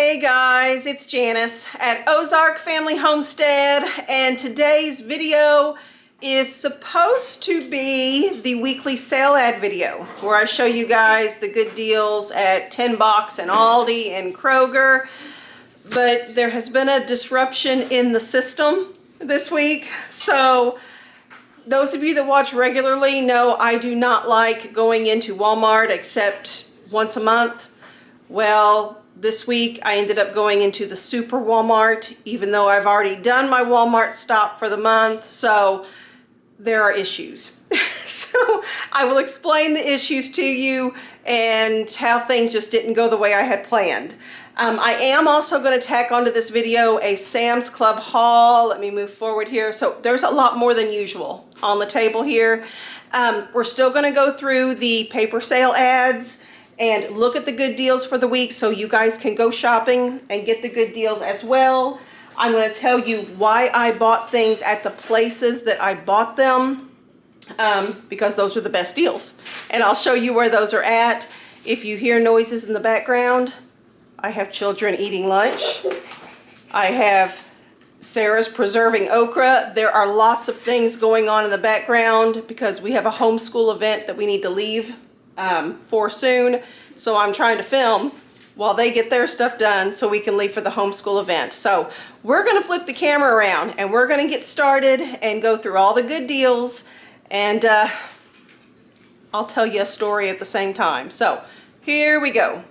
Hey guys, it's Janice at Ozark Family Homestead, and today's video is supposed to be the weekly sale ad video where I show you guys the good deals at 10 Box and Aldi and Kroger. But there has been a disruption in the system this week, so those of you that watch regularly know I do not like going into Walmart except once a month. Well, this week I ended up going into the Super Walmart, even though I've already done my Walmart stop for the month, so there are issues. So I will explain the issues to you and how things just didn't go the way I had planned. I am also going to tack onto this video a Sam's Club haul. Let me move forward here. So there's a lot more than usual on the table here. We're still going to go through the paper sale ads and look at the good deals for the week so you guys can go shopping and get the good deals as well. I'm going to tell you why I bought things at the places that I bought them, because those are the best deals. And I'll show you where those are at. If you hear noises in the background, I have children eating lunch. I have Sarah's preserving okra. There are lots of things going on in the background because we have a homeschool event that we need to leave for soon. So I'm trying to film while they get their stuff done so we can leave for the homeschool event. So we're going to flip the camera around and we're going to get started and go through all the good deals, and I'll tell you a story at the same time. So here we go.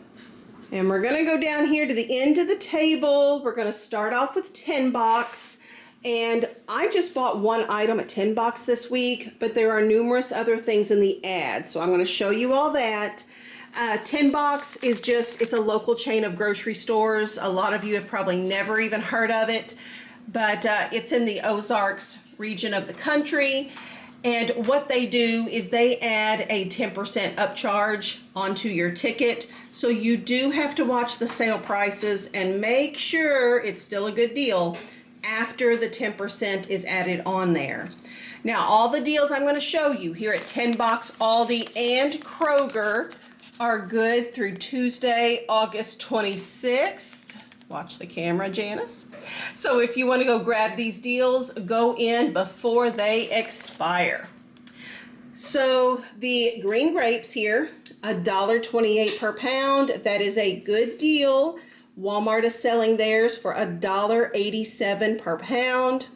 And we're going to go down here to the end of the table. We're going to start off with 10 Box. And I just bought one item at 10 Box this week, but there are numerous other things in the ad. So I'm going to show you all that. 10 Box is just, it's a local chain of grocery stores. A lot of you have probably never even heard of it, but it's in the Ozarks region of the country. And what they do is they add a 10% upcharge onto your ticket. So you do have to watch the sale prices and make sure it's still a good deal after the 10% is added on there. Now, all the deals I'm going to show you here at 10 Box, Aldi, and Kroger are good through Tuesday, August 26th. Watch the camera, Janice. So if you want to go grab these deals, go in before they expire. So the green grapes here, $1.28 per pound. That is a good deal. Walmart is selling theirs for $1.87 per pound.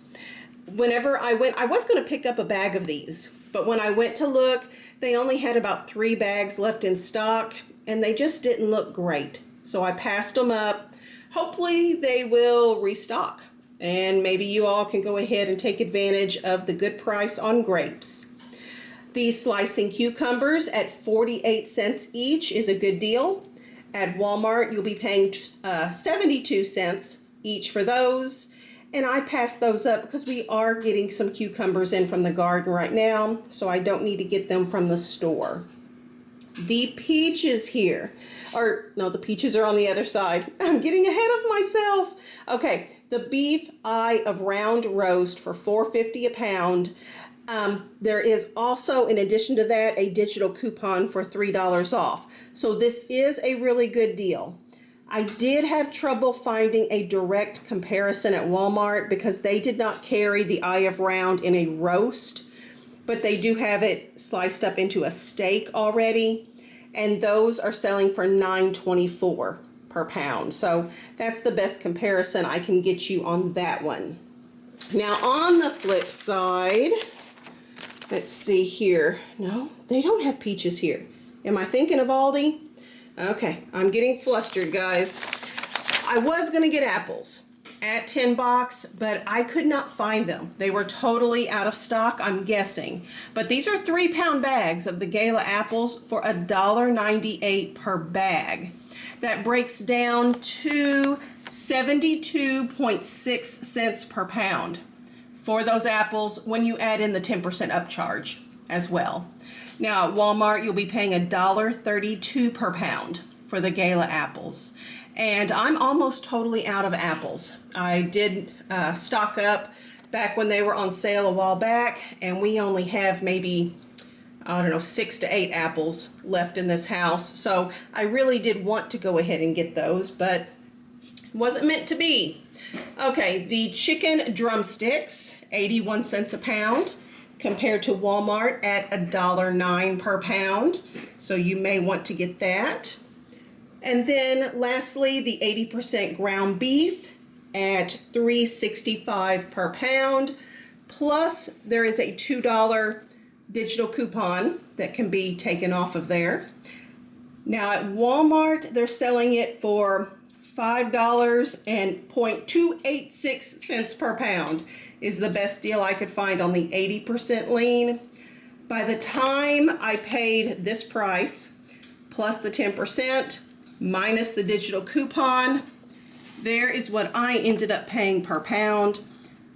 Whenever I went, I was going to pick up a bag of these, but when I went to look, they only had about 3 bags left in stock, and they just didn't look great. So I passed them up. Hopefully they will restock, and maybe you all can go ahead and take advantage of the good price on grapes. These slicing cucumbers at 48 cents each is a good deal. At Walmart, you'll be paying 72 cents each for those. And I passed those up because we are getting some cucumbers in from the garden right now, so I don't need to get them from the store. The peaches here, or no, the peaches are on the other side. I'm getting ahead of myself. Okay, the beef eye of round roast for $4.50 a pound. There is also, in addition to that, a digital coupon for $3 off. So this is a really good deal. I did have trouble finding a direct comparison at Walmart because they did not carry the eye of round in a roast, but they do have it sliced up into a steak already, and those are selling for $9.24 per pound. So that's the best comparison I can get you on that one. Now on the flip side, let's see here. No, they don't have peaches here. Am I thinking of Aldi? Okay, I'm getting flustered, guys. I was going to get apples at 10 Box, but I could not find them. They were totally out of stock, I'm guessing. But these are 3-pound bags of the Gala apples for $1.98 per bag. That breaks down to 72.6 cents per pound for those apples when you add in the 10% upcharge as well. Now at Walmart, you'll be paying $1.32 per pound for the Gala apples. And I'm almost totally out of apples. I did stock up back when they were on sale a while back, and we only have maybe, I don't know, 6 to 8 apples left in this house. So I really did want to go ahead and get those, but Wasn't meant to be. Okay, the chicken drumsticks, 81 cents a pound, compared to Walmart at $1.09 per pound. So you may want to get that. And then lastly, the 80% ground beef at $3.65 per pound. Plus, there is a $2 digital coupon that can be taken off of there. Now at Walmart, they're selling it for $5.286 per pound is the best deal I could find on the 80% lean. By the time I paid this price, plus the 10%, minus the digital coupon, there is what I ended up paying per pound,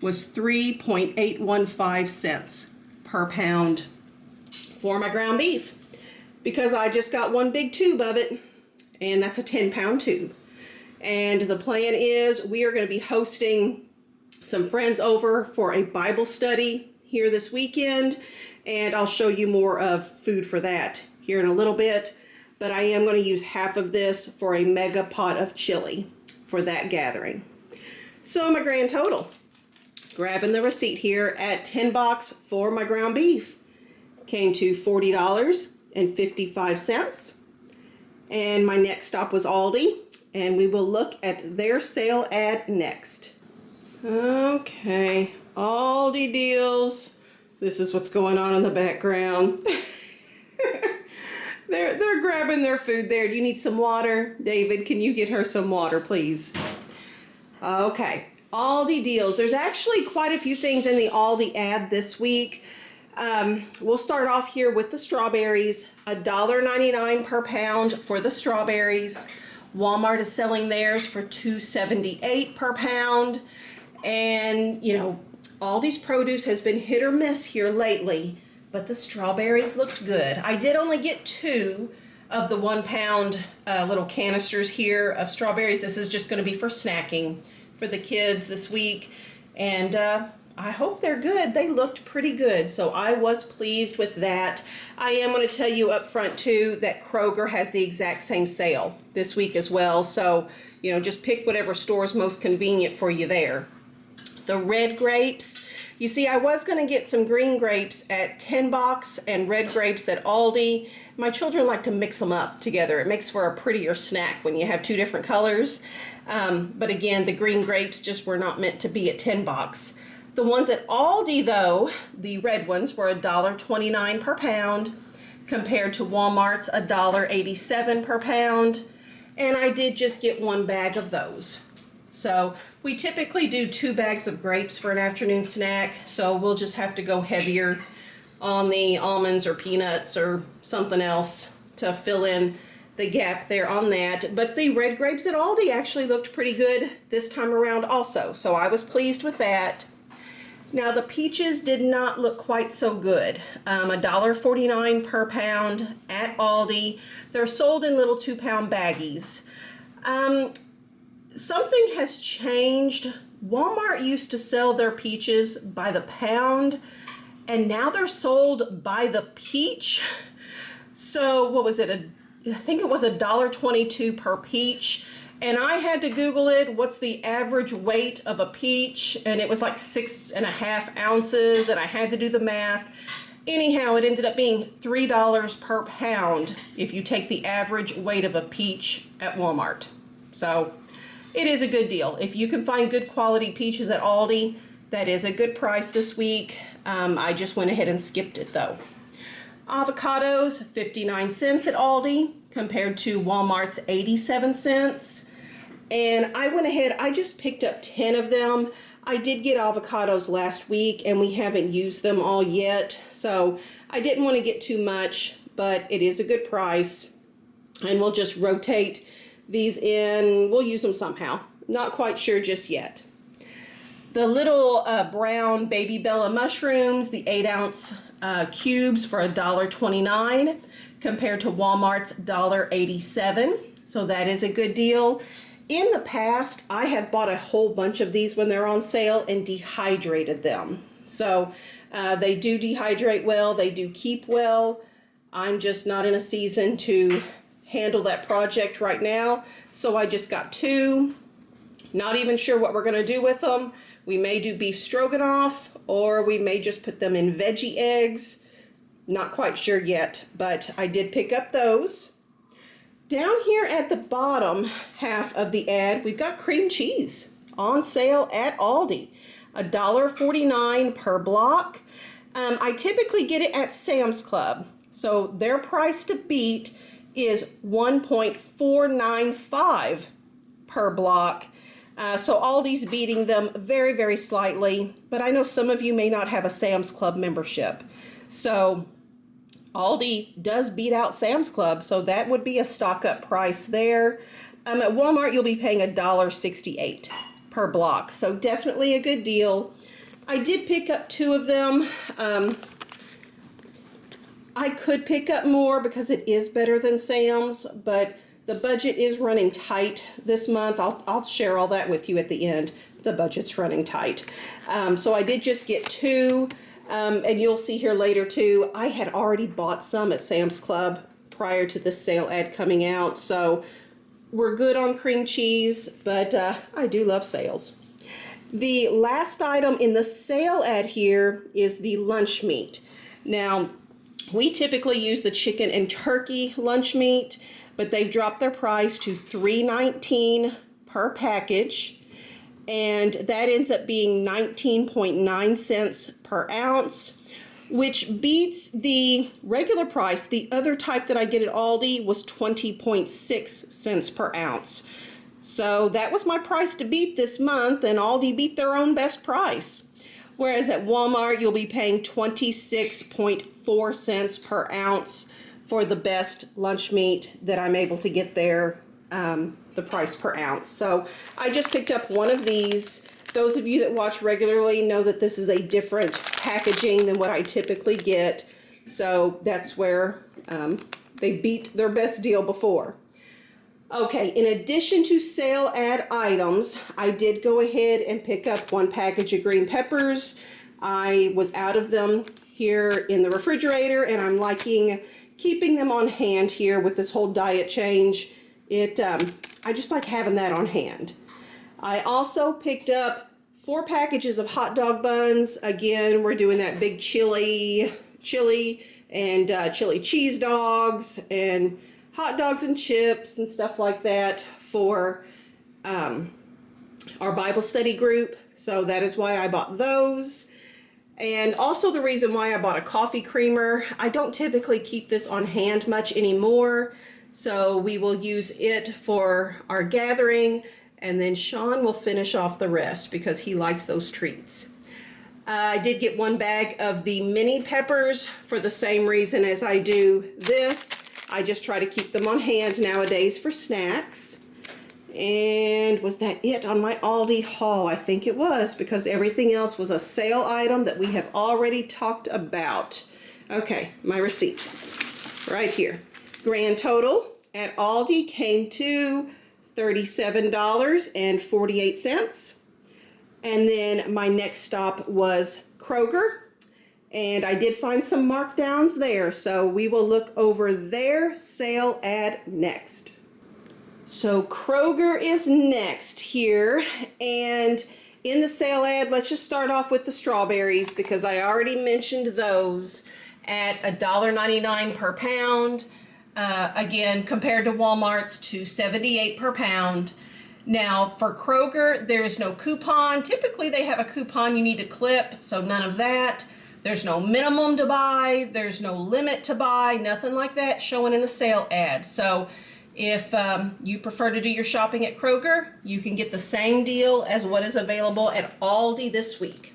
was 3.815 cents per pound for my ground beef, because I just got one big tube of it, and that's a 10-pound tube. And the plan is we are going to be hosting some friends over for a Bible study here this weekend, and I'll show you more of food for that here in a little bit. But I am going to use half of this for a mega pot of chili for that gathering. So my grand total, grabbing the receipt here at $10 for my ground beef, came to $40.55. And my next stop was Aldi, and we will look at their sale ad next. Okay, Aldi deals. This is what's going on in the background. They're grabbing their food there. Do you need some water? David, can you get her some water, please? Okay, Aldi deals. There's actually quite a few things in the Aldi ad this week. We'll start off here with the strawberries. $1.99 per pound for the strawberries. Walmart is selling theirs for $2.78 per pound. And, you know, Aldi's produce has been hit or miss here lately, but the strawberries looked good. I did only get 2 of the 1 pound little canisters here of strawberries. This is just going to be for snacking for the kids this week. And I hope they're good. They looked pretty good, so I was pleased with that. I am going to tell you up front too that Kroger has the exact same sale this week as well. So, you know, just pick whatever store is most convenient for you there. The red grapes, you see, I was going to get some green grapes at 10 bucks and red grapes at Aldi. My children like to mix them up together. It makes for a prettier snack when you have 2 different colors. But again, the green grapes just were not meant to be at 10 bucks. The ones at Aldi, though, the red ones, were $1.29 per pound compared to Walmart's $1.87 per pound. And I did just get 1 bag of those. So we typically do 2 bags of grapes for an afternoon snack. So we'll just have to go heavier on the almonds or peanuts or something else to fill in the gap there on that. But the red grapes at Aldi actually looked pretty good this time around also. So I was pleased with that. Now the peaches did not look quite so good. $1.49 per pound at Aldi. They're sold in little 2-pound baggies. Something has changed. Walmart used to sell their peaches by the pound, and now they're sold by the peach. So what was it? I think it was $1.22 per peach. And I had to Google it. What's the average weight of a peach? And it was like 6.5 ounces. And I had to do the math. Anyhow, it ended up being $3 per pound if you take the average weight of a peach at Walmart. So it is a good deal. If you can find good quality peaches at Aldi, that is a good price this week. I just went ahead and skipped it though. Avocados, 59 cents at Aldi compared to Walmart's 87 cents. And I went ahead, I just picked up 10 of them. I did get avocados last week and we haven't used them all yet. So I didn't want to get too much, but it is a good price. And we'll just rotate these in. We'll use them somehow. Not quite sure just yet. The little brown baby Bella mushrooms, the 8-ounce cubes for $1.29 compared to Walmart's $1.87. So that is a good deal. In the past, I have bought a whole bunch of these when they're on sale and dehydrated them. So they do dehydrate well, they do keep well. I'm just not in a season to handle that project right now. So I just got 2. Not even sure what we're going to do with them. We may do beef stroganoff, or we may just put them in veggie eggs. Not quite sure yet, but I did pick up those. Down here at the bottom half of the ad, we've got cream cheese on sale at Aldi. $1.49 per block. I typically get it at Sam's Club. So their price to beat is $1.495 per block. So Aldi's beating them very, very slightly. But I know some of you may not have a Sam's Club membership. So Aldi does beat out Sam's Club, so that would be a stock up price there. At Walmart, you'll be paying $1.68 per block, so definitely a good deal. I did pick up 2 of them. I could pick up more because it is better than Sam's, but the budget is running tight this month. I'll share all that with you at the end. The budget's running tight. So I did just get 2. And you'll see here later too, I had already bought some at Sam's Club prior to this sale ad coming out. So we're good on cream cheese, but I do love sales. The last item in the sale ad here is the lunch meat. Now, we typically use the chicken and turkey lunch meat, but they've dropped their price to $3.19 per package. And that ends up being 19.9 cents per ounce, which beats the regular price. The other type that I get at Aldi was 20.6 cents per ounce. So that was my price to beat this month, and Aldi beat their own best price. Whereas at Walmart, you'll be paying 26.4 cents per ounce for the best lunch meat that I'm able to get there. The price per ounce. So I just picked up one of these. Those of you that watch regularly know that this is a different packaging than what I typically get. So that's where they beat their best deal before. Okay, in addition to sale ad items, I did go ahead and pick up 1 package of green peppers. I was out of them here in the refrigerator, and I'm liking keeping them on hand here with this whole diet change. I just like having that on hand. I also picked up 4 packages of hot dog buns. Again, we're doing that big chili and chili cheese dogs and hot dogs and chips and stuff like that for our Bible study group. So that is why I bought those. And also the reason why I bought a coffee creamer. I don't typically keep this on hand much anymore. So we will use it for our gathering, and then Shawn will finish off the rest because he likes those treats. I did get 1 bag of the mini peppers for the same reason as I do this. I just try to keep them on hand nowadays for snacks. And was that it on my Aldi haul? I think it was, because everything else was a sale item that we have already talked about. Okay, my receipt right here. Grand total at Aldi came to $37.48. And then my next stop was Kroger. And I did find some markdowns there. So we will look over their sale ad next. So Kroger is next here. And in the sale ad, let's just start off with the strawberries because I already mentioned those at $1.99 per pound. Again, compared to Walmart's $2.78 per pound. Now for Kroger, there is no coupon. Typically they have a coupon you need to clip, so none of that. There's no minimum to buy. There's no limit to buy. Nothing like that showing in the sale ad. So if you prefer to do your shopping at Kroger, you can get the same deal as what is available at Aldi this week.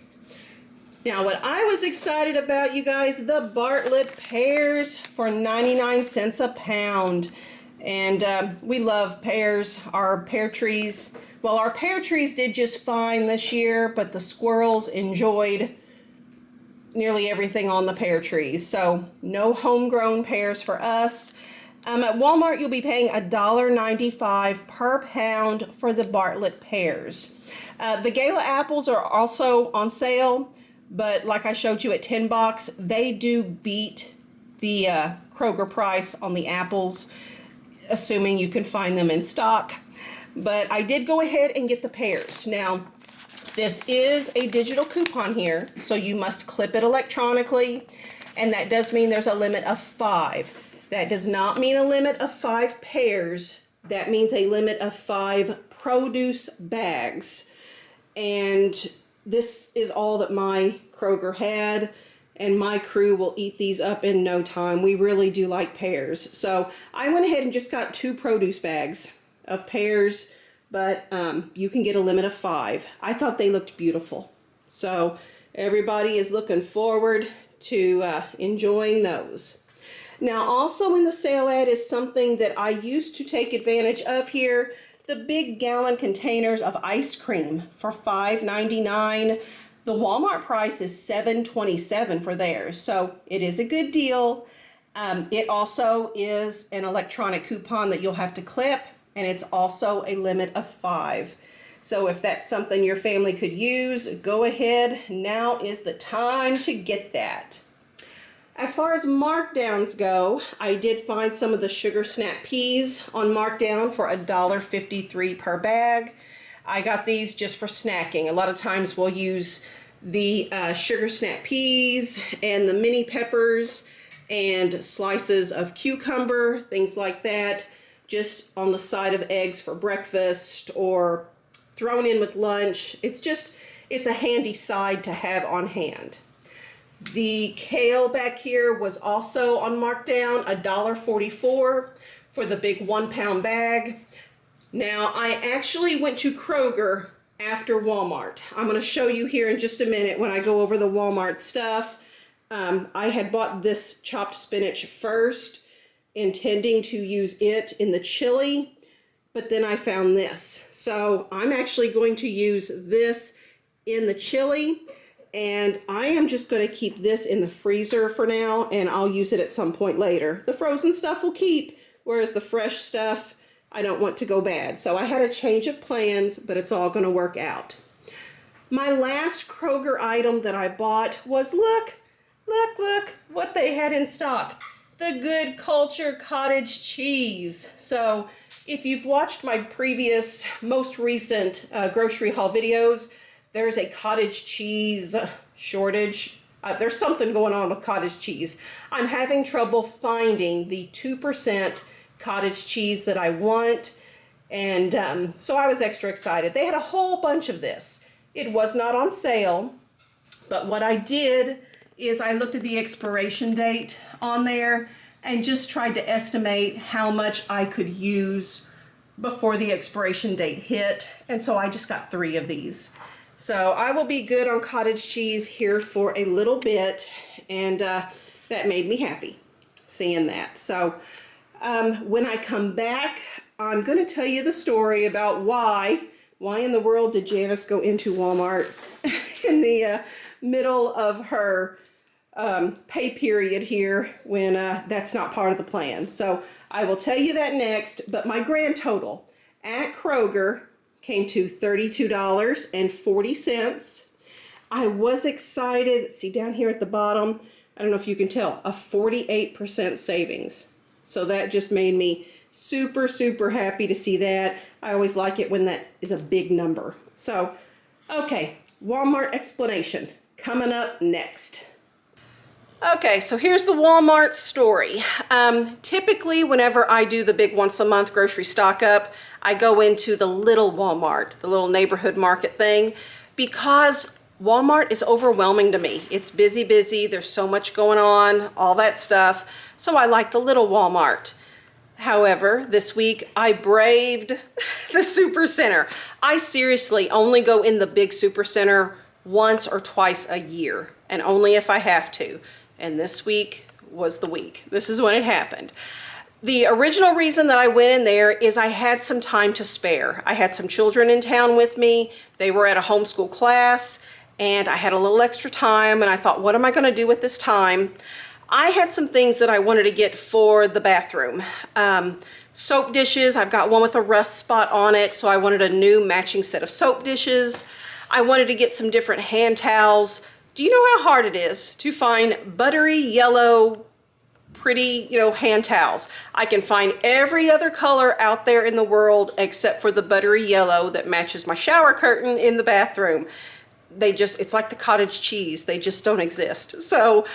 Now, what I was excited about, you guys, the Bartlett pears for 99 cents a pound. And we love pears, our pear trees. Well, our pear trees did just fine this year, but the squirrels enjoyed nearly everything on the pear trees. So no homegrown pears for us. At Walmart, you'll be paying $1.95 per pound for the Bartlett pears. The Gala apples are also on sale. But like I showed you at 10 bucks, they do beat the Kroger price on the apples, assuming you can find them in stock. but I did go ahead and get the pairs. Now, this is a digital coupon here, so you must clip it electronically, and that does mean there's a limit of 5. That does not mean a limit of 5 pairs. That means a limit of 5 produce bags. And this is all that my Kroger had, and my crew will eat these up in no time. We really do like pears. So I went ahead and just got 2 produce bags of pears, but you can get a limit of 5. I thought they looked beautiful. So everybody is looking forward to enjoying those. Now, also in the sale ad is something that I used to take advantage of here, the big gallon containers of ice cream for $5.99. The Walmart price is $7.27 for theirs, so it is a good deal. It also is an electronic coupon that you'll have to clip, and it's also a limit of 5. So if that's something your family could use, go ahead. Now is the time to get that. As far as markdowns go, I did find some of the Sugar Snap Peas on markdown for $1.53 per bag. I got these just for snacking. A lot of times we'll use the Sugar Snap Peas and the mini peppers and slices of cucumber, things like that, just on the side of eggs for breakfast or thrown in with lunch. It's a handy side to have on hand. The kale back here was also on markdown, $1.44 for the big 1-pound bag. Now, I actually went to Kroger after Walmart. I'm going to show you here in just a minute when I go over the Walmart stuff. I had bought this chopped spinach first, intending to use it in the chili, but then I found this. So I'm actually going to use this in the chili, and I am just going to keep this in the freezer for now, and I'll use it at some point later. The frozen stuff will keep, whereas the fresh stuff, I don't want to go bad. So I had a change of plans, but it's all going to work out. My last Kroger item that I bought was, look what they had in stock. The Good Culture cottage cheese. So if you've watched my previous, most recent grocery haul videos, there's a cottage cheese shortage. There's something going on with cottage cheese. I'm having trouble finding the 2% cottage cheese that I want, and so I was extra excited. They had a whole bunch of this. It was not on sale, but what I did is I looked at the expiration date on there and just tried to estimate how much I could use before the expiration date hit, and so I just got 3 of these. So I will be good on cottage cheese here for a little bit, and that made me happy seeing that. So when I come back, I'm going to tell you the story about why in the world did Janice go into Walmart in the middle of her pay period here when that's not part of the plan. So I will tell you that next, but my grand total at Kroger came to $32.40. I was excited. See down here at the bottom, I don't know if you can tell, a 48% savings. So that just made me super, super happy to see that. I always like it when that is a big number. So, okay, Walmart explanation coming up next. Okay, so here's the Walmart story. Typically, whenever I do the big once a month grocery stock up, I go into the little Walmart, the little neighborhood market thing, because Walmart is overwhelming to me. It's busy, there's so much going on, all that stuff. So I like the little Walmart. However, this week I braved the super center. I seriously only go in the big super center once or twice a year, and only if I have to. And this week was the week. This is when it happened. The original reason that I went in there is I had some time to spare. I had some children in town with me. They were at a homeschool class, and I had a little extra time, and I thought, what am I going to do with this time? I had some things that I wanted to get for the bathroom. Soap dishes, I've got one with a rust spot on it, so I wanted a new matching set of soap dishes. I wanted to get some different hand towels. Do you know how hard it is to find buttery yellow pretty, you know, hand towels. I can find every other color out there in the world except for the buttery yellow that matches my shower curtain in the bathroom. It's like the cottage cheese. They just don't exist. So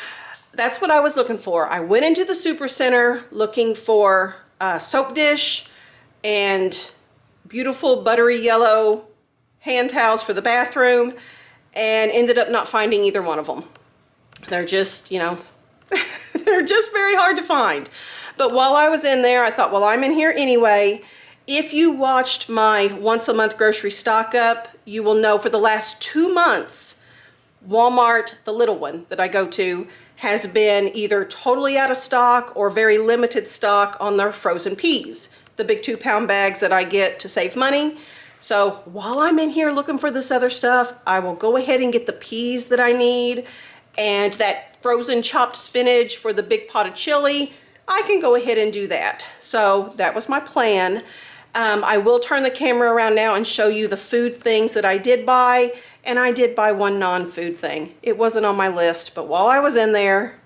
that's what I was looking for. I went into the super center looking for a soap dish and beautiful buttery yellow hand towels for the bathroom, and ended up not finding either one of them. They're just, you know, they're just very hard to find. But while I was in there, I thought, well, I'm in here anyway. If you watched my once a month grocery stock up, you will know for the last 2 months, Walmart, the little one that I go to, has been either totally out of stock or very limited stock on their frozen peas, the big 2-pound bags that I get to save money. So while I'm in here looking for this other stuff, I will go ahead and get the peas that I need, and that frozen chopped spinach for the big pot of chili. I can go ahead and do that. So that was my plan. I will turn the camera around now and show you the food things that I did buy, and I did buy one non-food thing. It wasn't on my list, but while I was in there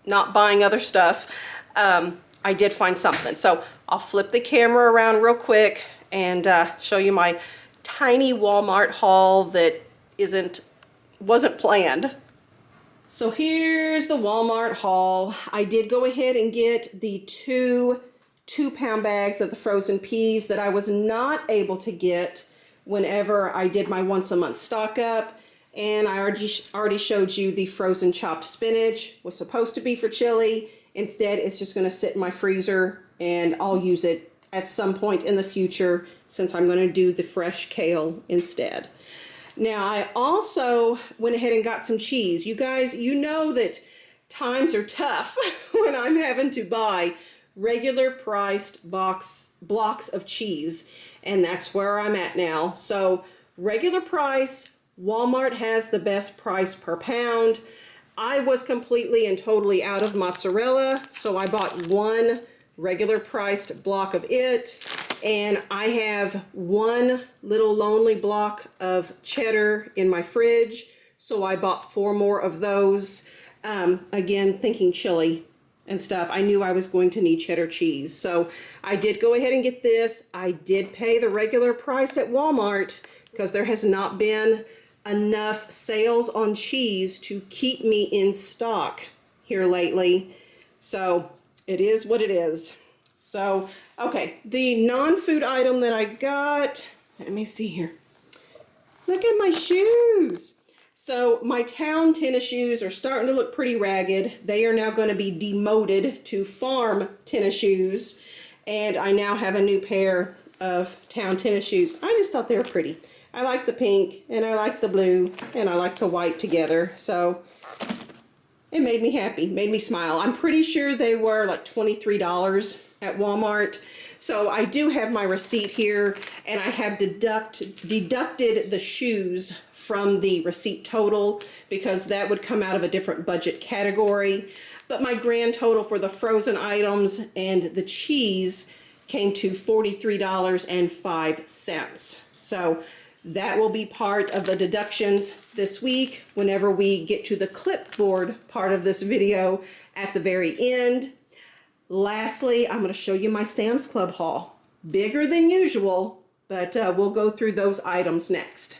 not buying other stuff, I did find something. So I'll flip the camera around real quick and show you my tiny Walmart haul that wasn't planned. So here's the Walmart haul. I did go ahead and get the 2-pound bags of the frozen peas that I was not able to get whenever I did my once a month stock up. And I already showed you the frozen chopped spinach was supposed to be for chili. Instead, it's just going to sit in my freezer and I'll use it at some point in the future, since I'm going to do the fresh kale instead. Now, I also went ahead and got some cheese. You guys, you know that times are tough when I'm having to buy regular priced blocks of cheese, and that's where I'm at now. So regular price, Walmart has the best price per pound. I was completely and totally out of mozzarella, so I bought one regular priced block of it, and I have one little lonely block of cheddar in my fridge, so I bought 4 more of those. Again, thinking chili and stuff, I knew I was going to need cheddar cheese, so I did go ahead and get this. I did pay the regular price at Walmart because there has not been enough sales on cheese to keep me in stock here lately, so it is what it is. So, okay, the non-food item that I got, let me see here. Look at my shoes. So my town tennis shoes are starting to look pretty ragged. They are now going to be demoted to farm tennis shoes. And I now have a new pair of town tennis shoes. I just thought they were pretty. I like the pink, and I like the blue, and I like the white together. So it made me happy, made me smile. I'm pretty sure they were like $23 at Walmart. So I do have my receipt here, and I have deducted the shoes from the receipt total because that would come out of a different budget category. But my grand total for the frozen items and the cheese came to $43.05. So that will be part of the deductions this week whenever we get to the clipboard part of this video at the very end. Lastly, I'm going to show you my Sam's Club haul. Bigger than usual, but we'll go through those items next.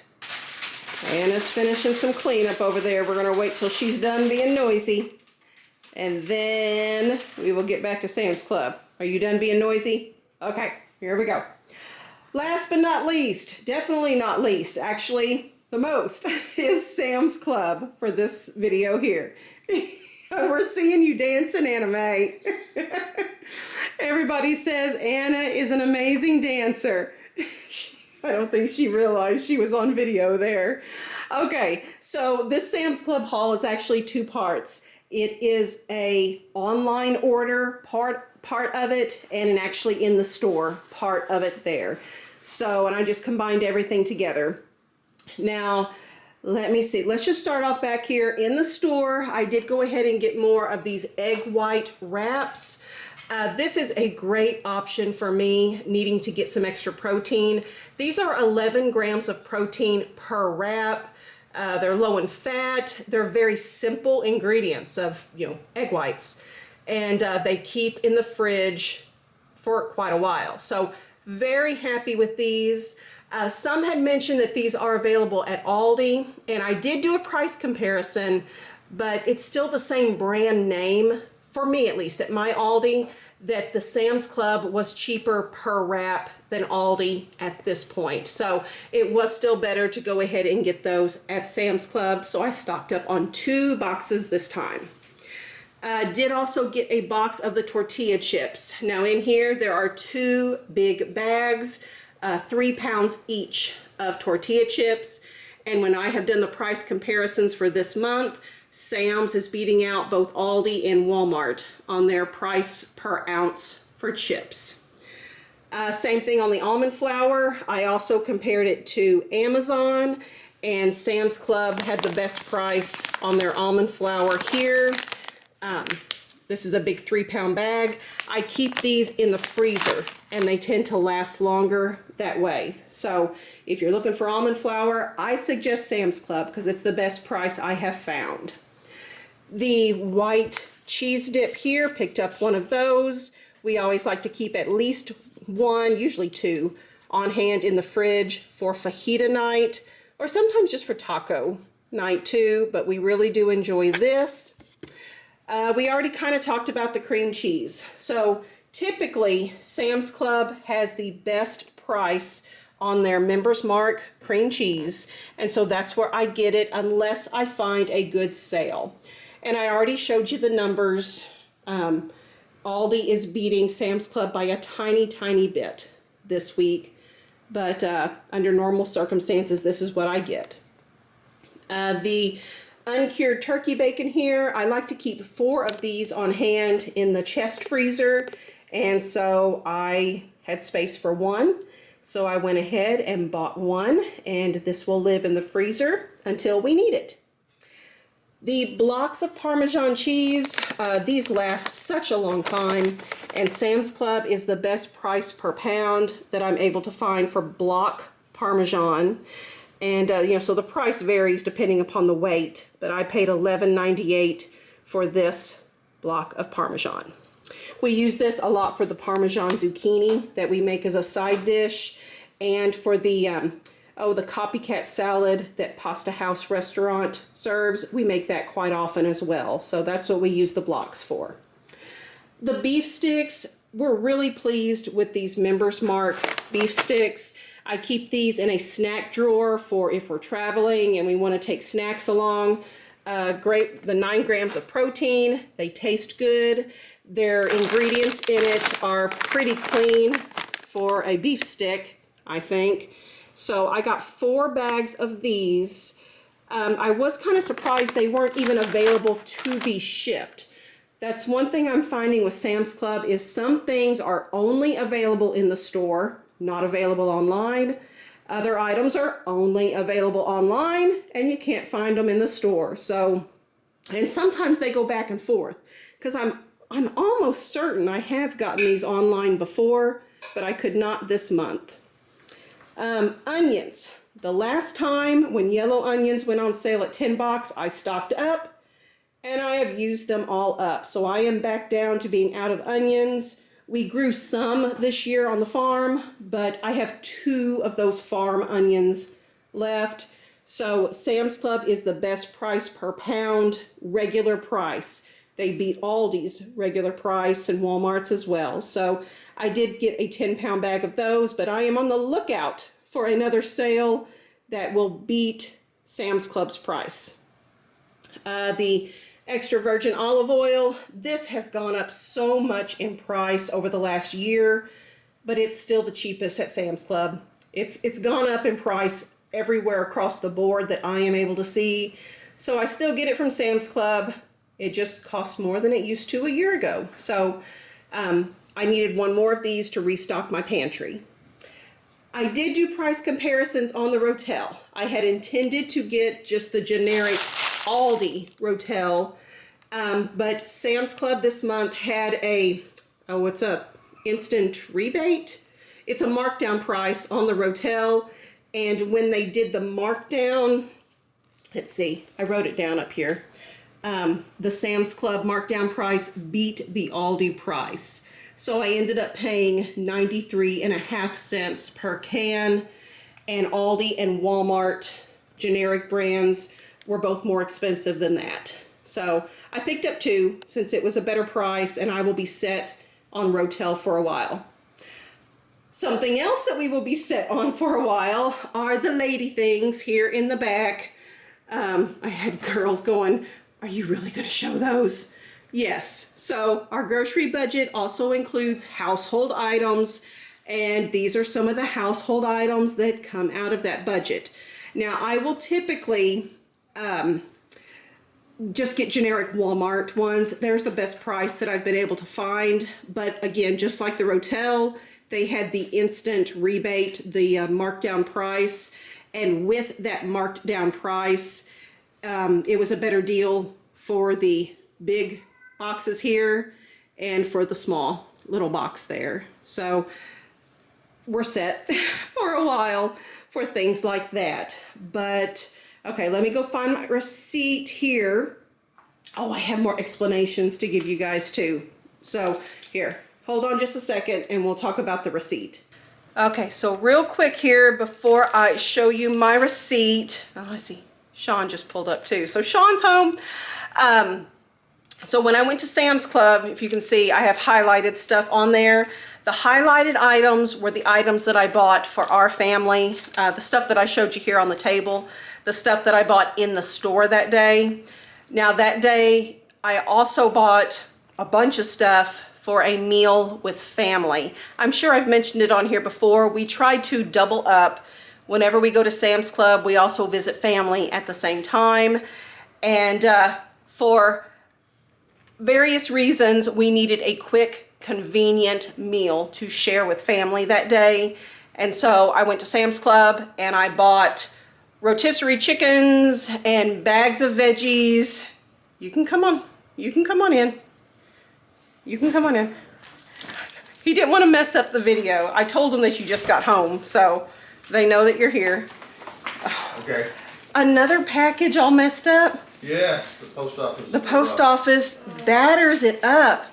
Anna's finishing some cleanup over there. We're going to wait till she's done being noisy, and then we will get back to Sam's Club. Are you done being noisy? Okay, here we go. Last but not least, definitely not least, actually the most, is Sam's Club for this video here. We're seeing you dancing, Anna Mae. Everybody says Anna is an amazing dancer. I don't think she realized she was on video there. Okay, so this Sam's Club haul is actually 2 parts. It is a online order part of it, and an actually in the store part of it there. So, and I just combined everything together. Now, let me see. Let's just start off back here in the store. I did go ahead and get more of these egg white wraps. This is a great option for me needing to get some extra protein. These are 11 grams of protein per wrap. They're low in fat. They're very simple ingredients of, egg whites. and they keep in the fridge for quite a while. So very happy with these. Some had mentioned that these are available at Aldi, and I did do a price comparison, but it's still the same brand name, for me at least, at my Aldi, that the Sam's Club was cheaper per wrap than Aldi at this point. So it was still better to go ahead and get those at Sam's Club. So I stocked up on 2 boxes this time. Did also get a box of the tortilla chips. Now in here there are 2 big bags, 3 pounds each of tortilla chips. And when I have done the price comparisons for this month, Sam's is beating out both Aldi and Walmart on their price per ounce for chips. Same thing on the almond flour. I also compared it to Amazon, and Sam's Club had the best price on their almond flour here. This is a big 3-pound bag. I keep these in the freezer and they tend to last longer that way. So if you're looking for almond flour, I suggest Sam's Club because it's the best price I have found. The white cheese dip here, picked up one of those. We always like to keep at least 1, usually 2, on hand in the fridge for fajita night, or sometimes just for taco night too, but we really do enjoy this. We already kind of talked about the cream cheese. So typically Sam's Club has the best price on their Members Mark cream cheese, and so that's where I get it unless I find a good sale. And I already showed you the numbers. Aldi is beating Sam's Club by a tiny bit this week, but under normal circumstances, this is what I get. The uncured turkey bacon here, I like to keep 4 of these on hand in the chest freezer, and so I had space for 1, so I went ahead and bought 1, and this will live in the freezer until we need it. The blocks of Parmesan cheese, these last such a long time, and Sam's Club is the best price per pound that I'm able to find for block Parmesan. And so the price varies depending upon the weight, but I paid $11.98 for this block of Parmesan. We use this a lot for the Parmesan zucchini that we make as a side dish, and for the copycat salad that Pasta House restaurant serves. We make that quite often as well, so that's what we use the blocks for. The beef sticks, we're really pleased with these Members Mark beef sticks. I keep these in a snack drawer for if we're traveling and we want to take snacks along. Great, the 9 grams of protein, they taste good. Their ingredients in it are pretty clean for a beef stick, I think. So I got 4 bags of these. I was kind of surprised they weren't even available to be shipped. That's one thing I'm finding with Sam's Club is some things are only available in the store, not available online. Other items are only available online and you can't find them in the store. So, and sometimes they go back and forth because I'm almost certain I have gotten these online before, but I could not this month. Onions. The last time when yellow onions went on sale at 10 bucks, I stocked up and I have used them all up. So I am back down to being out of onions. We grew some this year on the farm, but I have 2 of those farm onions left. So Sam's Club is the best price per pound, regular price. They beat Aldi's regular price and Walmart's as well. So I did get a 10-pound bag of those, but I am on the lookout for another sale that will beat Sam's Club's price. The extra virgin olive oil, this has gone up so much in price over the last year, but it's still the cheapest at Sam's Club. It's gone up in price everywhere across the board that I am able to see. So I still get it from Sam's Club. It just costs more than it used to a year ago. So I needed 1 more of these to restock my pantry. I did do price comparisons on the Rotel. I had intended to get just the generic Aldi Rotel, but Sam's Club this month had a, instant rebate? It's a markdown price on the Rotel, and when they did the markdown, let's see, I wrote it down up here. the Sam's Club markdown price beat the Aldi price. So I ended up paying 93.5 cents per can, and Aldi and Walmart generic brands were both more expensive than that. So I picked up 2 since it was a better price, and I will be set on Rotel for a while. Something else that we will be set on for a while are the lady things here in the back. I had girls going, "Are you really going to show those?" Yes. So our grocery budget also includes household items, and these are some of the household items that come out of that budget. Now, I will typically just get generic Walmart ones. There's the best price that I've been able to find. But again, just like the Rotel, they had the instant rebate, the markdown price. And with that marked down price, it was a better deal for the big boxes here and for the small little box there. So we're set for a while for things like that. But okay, let me go find my receipt here. Oh, I have more explanations to give you guys too. So here, hold on just a second and we'll talk about the receipt. Okay, so real quick here before I show you my receipt. Oh, I see Shawn just pulled up too. So Shawn's home. So when I went to Sam's Club, if you can see, I have highlighted stuff on there. The highlighted items were the items that I bought for our family. The stuff that I showed you here on the table, the stuff that I bought in the store that day. Now that day, I also bought a bunch of stuff for a meal with family. I'm sure I've mentioned it on here before. We try to double up. Whenever we go to Sam's Club, we also visit family at the same time. And for various reasons, we needed a quick, convenient meal to share with family that day. And so I went to Sam's Club and I bought rotisserie chickens and bags of veggies. You can come on. You can come on in. You can come on in. He didn't want to mess up the video. I told him that you just got home, so they know that you're here. Okay. Another package all messed up. Yeah, the post office. The post office batters it up.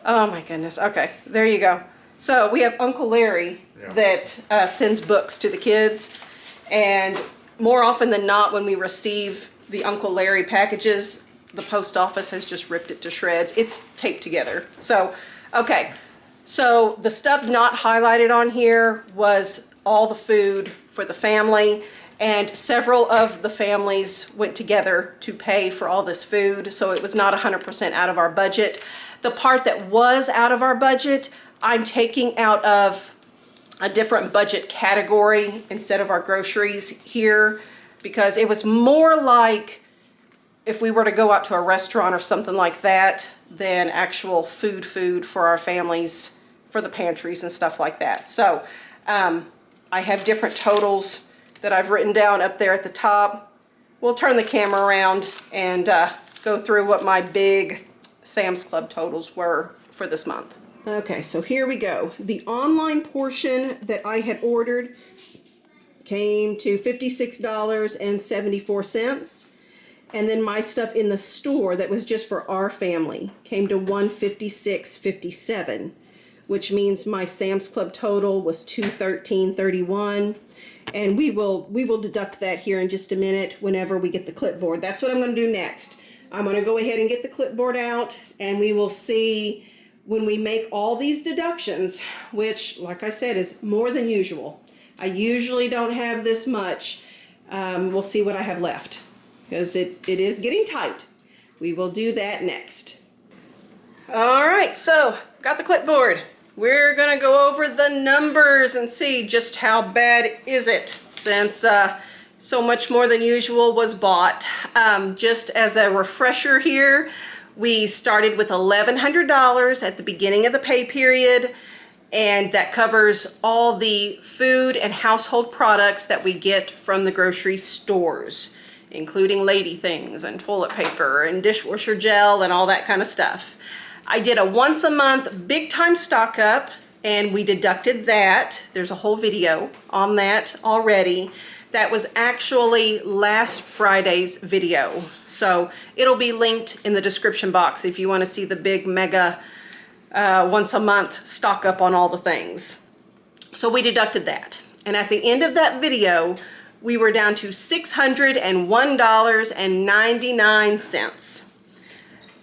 Oh my goodness. Okay, there you go. So we have Uncle Larry that sends books to the kids, and more often than not when we receive the Uncle Larry packages, the post office has just ripped it to shreds. It's taped together. So, okay. So the stuff not highlighted on here was all the food for the family, and several of the families went together to pay for all this food. So it was not 100% out of our budget. The part that was out of our budget, I'm taking out of a different budget category instead of our groceries here, because it was more like if we were to go out to a restaurant or something like that than actual food for our families, for the pantries and stuff like that. So I have different totals that I've written down up there at the top. We'll turn the camera around and go through what my big Sam's Club totals were for this month. Okay, so here we go. The online portion that I had ordered came to $56.74. And then my stuff in the store that was just for our family came to $156.57, which means my Sam's Club total was $213.31. And we will deduct that here in just a minute whenever we get the clipboard. That's what I'm going to do next. I'm going to go ahead and get the clipboard out, and we will see when we make all these deductions, which, like I said, is more than usual. I usually don't have this much. We'll see what I have left, because it is getting tight. We will do that next. All right, so got the clipboard. We're gonna go over the numbers and see just how bad is it, since so much more than usual was bought. Just as a refresher here, we started with $1,100 at the beginning of the pay period, and that covers all the food and household products that we get from the grocery stores, including lady things and toilet paper and dishwasher gel and all that kind of stuff. I did a once a month big time stock up, and we deducted that. There's a whole video on that already. That was actually last Friday's video. So it'll be linked in the description box if you want to see the big mega once a month stock up on all the things. So we deducted that. And at the end of that video, we were down to $601.99.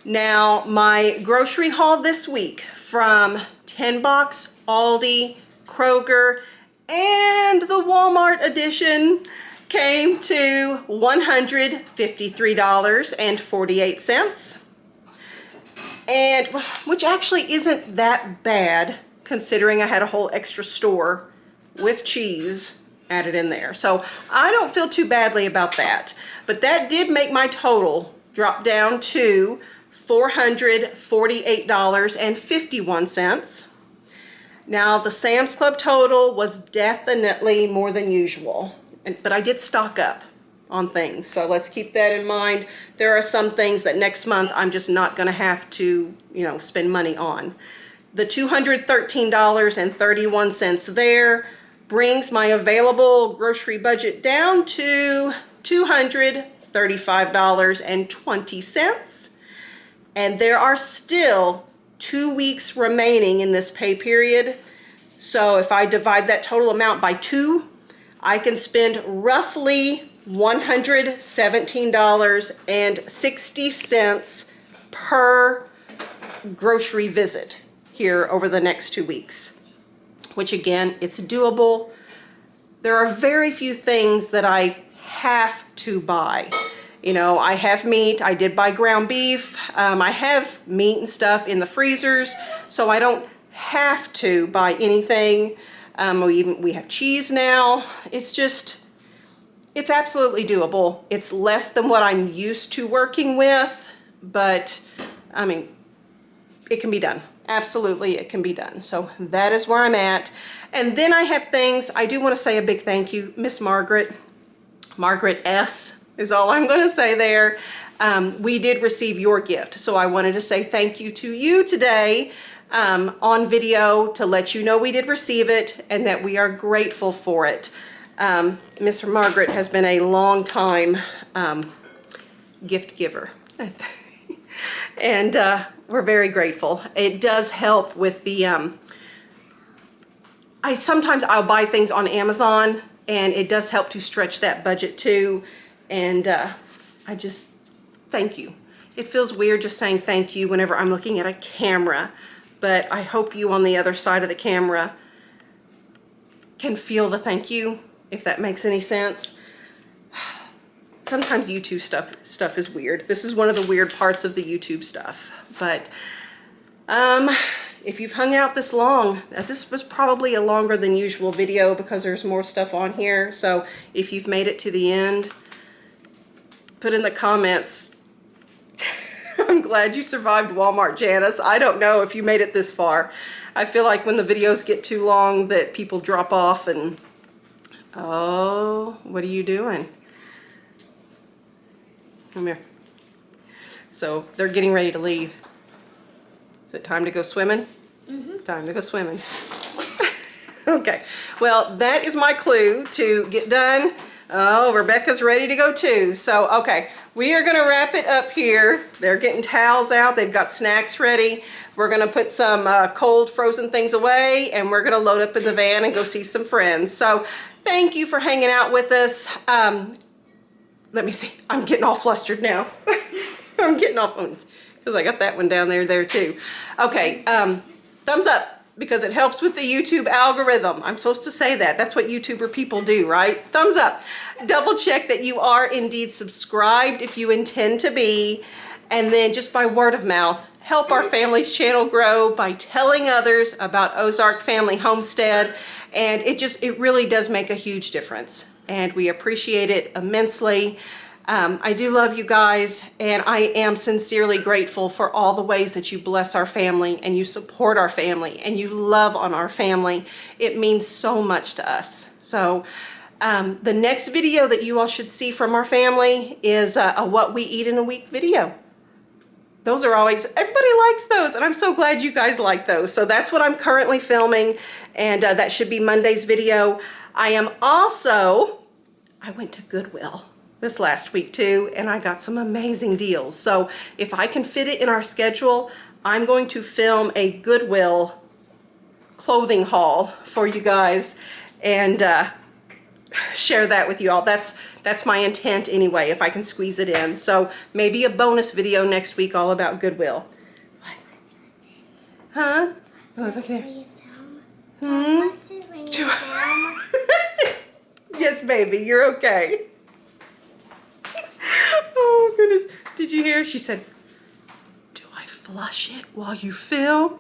Now, my grocery haul this week from 10 Box, Aldi, Kroger, and the Walmart edition came to $153.48. And which actually isn't that bad considering I had a whole extra store with cheese added in there. So I don't feel too badly about that. But that did make my total drop down to $448.51. Now the Sam's Club total was definitely more than usual, but I did stock up on things. So let's keep that in mind. There are some things that next month I'm just not gonna have to, spend money on. The $213.31 there brings my available grocery budget down to $235.20. And there are still 2 weeks remaining in this pay period. So if I divide that total amount by 2, I can spend roughly $117.60 per grocery visit here over the next 2 weeks, which again, it's doable. There are very few things that I have to buy. I have meat, I did buy ground beef, I have meat and stuff in the freezers, so I don't have to buy anything. We have cheese now. It's absolutely doable. It's less than what I'm used to working with, but it can be done. Absolutely, it can be done. So that is where I'm at. And then I have things, I do want to say a big thank you, Miss Margaret S. is all I'm going to say there. We did receive your gift, so I wanted to say thank you to you today on video to let you know we did receive it and that we are grateful for it. Miss Margaret has been a long time gift giver. And we're very grateful. It does help with the, sometimes I'll buy things on Amazon and it does help to stretch that budget too. And I just, thank you. It feels weird just saying thank you whenever I'm looking at a camera, but I hope you on the other side of the camera can feel the thank you, if that makes any sense. Sometimes YouTube stuff is weird. This is one of the weird parts of the YouTube stuff. But if you've hung out this long, this was probably a longer than usual video because there's more stuff on here. So if you've made it to the end, put in the comments, I'm glad you survived Walmart, Janice. I don't know if you made it this far. I feel like when the videos get too long that people drop off and, oh, what are you doing? Come here. So they're getting ready to leave. Is it time to go swimming? Mm-hmm. Time to go swimming. Okay, well, that is my clue to get done. Oh, Rebekah's ready to go too. So, okay, we are gonna wrap it up here. They're getting towels out. They've got snacks ready. We're gonna put some cold frozen things away and we're gonna load up in the van and go see some friends. So thank you for hanging out with us. Let me see, I'm getting all flustered now. I'm getting all, because I got that one down there too. Okay, thumbs up, because it helps with the YouTube algorithm. I'm supposed to say that. That's what YouTuber people do, right? Thumbs up. Double check that you are indeed subscribed if you intend to be. And then just by word of mouth, help our family's channel grow by telling others about Ozark Family Homestead. And it really does make a huge difference. And we appreciate it immensely. I do love you guys, and I am sincerely grateful for all the ways that you bless our family and you support our family and you love on our family. It means so much to us. So the next video that you all should see from our family is a what we eat in a week video. Those are always, everybody likes those, and I'm so glad you guys like those. So that's what I'm currently filming, and that should be Monday's video. I am also I went to Goodwill this last week too, and I got some amazing deals. So if I can fit it in our schedule, I'm going to film a Goodwill clothing haul for you guys and share that with you all. That's my intent anyway, if I can squeeze it in. So maybe a bonus video next week all about Goodwill. What? Huh? Oh, it's okay. Yes, baby, you're okay. Oh, goodness. Did you hear? She said, do I flush it while you film?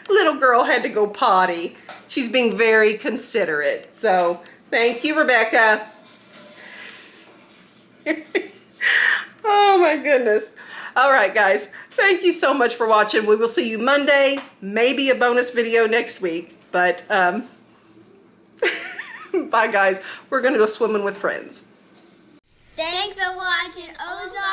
Little girl had to go potty. She's being very considerate. So, thank you, Rebekah. Oh, my goodness. All right, guys. Thank you so much for watching. We will see you Monday. Maybe a bonus video next week. But, bye, guys. We're going to go swimming with friends. Thanks for watching Ozark